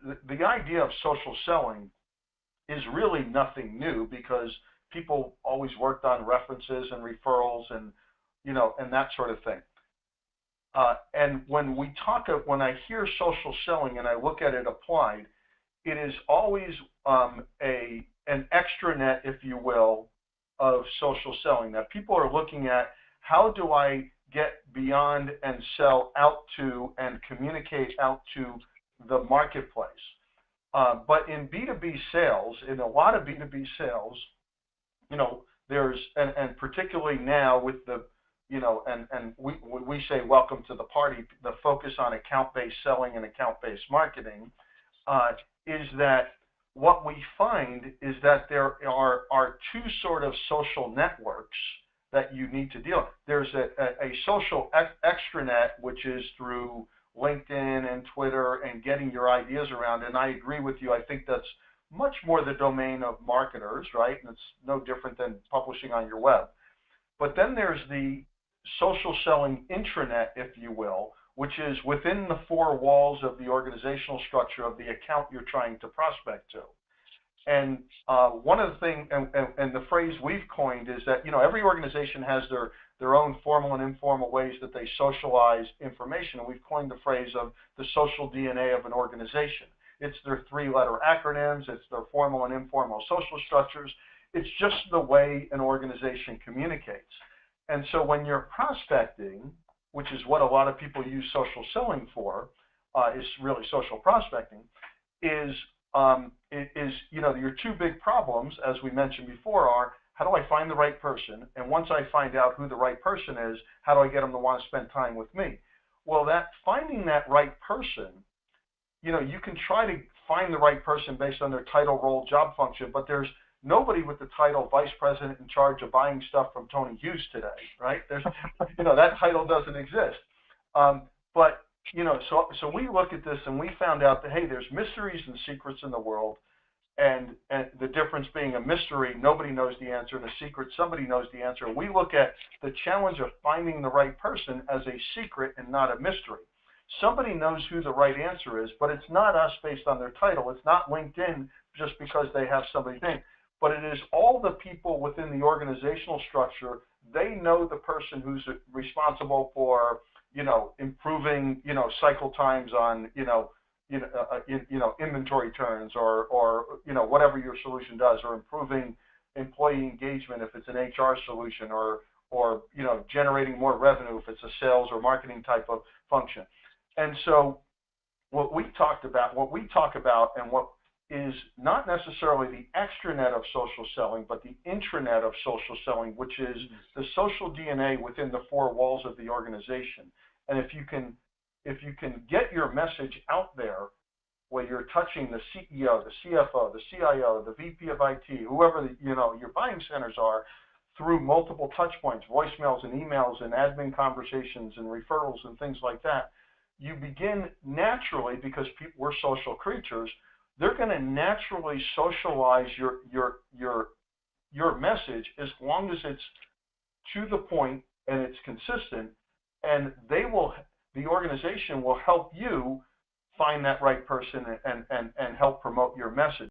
the idea of social selling is really nothing new because people always worked on references and referrals and and that sort of thing. And when I hear social selling and I look at it applied, it is always an extranet, if you will, of social selling. That people are looking at, how do I get beyond and sell out to and communicate out to the marketplace. But in B2B sales, in a lot of B2B sales, there's, and particularly now with the, and we say welcome to the party, the focus on account-based selling and account-based marketing, is that what we find is that there are two sort of social networks that you need to deal with. There's a social extranet, which is through LinkedIn and Twitter and getting your ideas around. And I agree with you. I think that's much more the domain of marketers, right? And it's no different than publishing on your web. But then there's the social selling intranet, if you will, which is within the four walls of the organizational structure of the account you're trying to prospect to. And one of the things, and the phrase we've coined is that, every organization has their own formal and informal ways that they socialize information. And we've coined the phrase of the social DNA of an organization. It's their three-letter acronyms. It's their formal and informal social structures. It's just the way an organization communicates. And so when you're prospecting, which is what a lot of people use social selling for, is really social prospecting, is your two big problems, as we mentioned before, are how do I find the right person? And once I find out who the right person is, how do I get them to want to spend time with me? Well, that finding that right person, you can try to find the right person based on their title, role, job function, but there's nobody with the title vice president in charge of buying stuff from Tony Hughes today, right? There's, that title doesn't exist. But so we look at this and we found out that, hey, there's mysteries and secrets in the world, and the difference being a mystery, nobody knows the answer, and a secret, somebody knows the answer. We look at the challenge of finding the right person as a secret and not a mystery. Somebody knows who the right answer is, but it's not us based on their title. It's not LinkedIn just because they have somebody's name, but it is all the people within the organizational structure. They know the person who's responsible for improving, cycle times on, inventory turns or whatever your solution does, or improving employee engagement if it's an HR solution, or generating more revenue if it's a sales or marketing type of function. And so what we talk about and what is not necessarily the extranet of social selling, but the intranet of social selling, which is the social DNA within the four walls of the organization. And if you can get your message out there where you're touching the CEO, the CFO, the CIO, the VP of IT, whoever your buying centers are, through multiple touch points, voicemails and emails and admin conversations and referrals and things like that, you begin naturally, because we're social creatures, they're going to naturally socialize your message as long as it's to the point and it's consistent, and the organization will help you find that right person and help promote your message.